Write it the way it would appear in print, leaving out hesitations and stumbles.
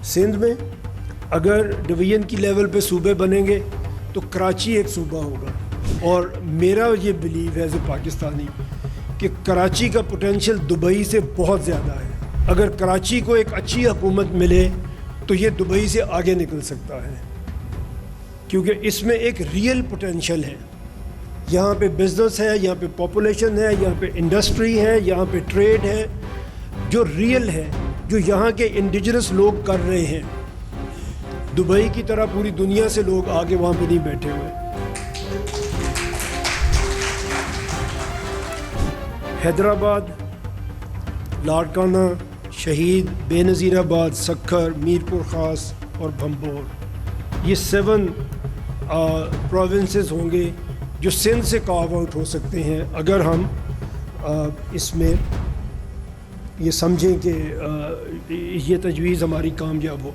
سندھ میں اگر ڈویژن کی لیول پہ صوبے بنیں گے تو کراچی ایک صوبہ ہوگا، اور میرا یہ بلیو ہے ایز اے پاکستانی کہ کراچی کا پوٹینشیل دبئی سے بہت زیادہ ہے۔ اگر کراچی کو ایک اچھی حکومت ملے تو یہ دبئی سے آگے نکل سکتا ہے، کیونکہ اس میں ایک ریئل پوٹینشیل ہے۔ یہاں پہ بزنس ہے، یہاں پہ پاپولیشن ہے، یہاں پہ انڈسٹری ہے، یہاں پہ ٹریڈ ہے جو ریئل ہے، جو یہاں کے انڈیجنس لوگ کر رہے ہیں۔ دبئی کی طرح پوری دنیا سے لوگ آگے وہاں پہ نہیں بیٹھے ہوئے۔ حیدرآباد، لاڑکانہ، شہید، بے نظیر آباد، سکھر، میر پور خاص اور بھمبور، یہ 7 پروونسز ہوں گے جو سندھ سے کارو آؤٹ ہو سکتے ہیں اگر ہم اس میں یہ سمجھیں کہ یہ تجویز ہماری کامیاب ہو۔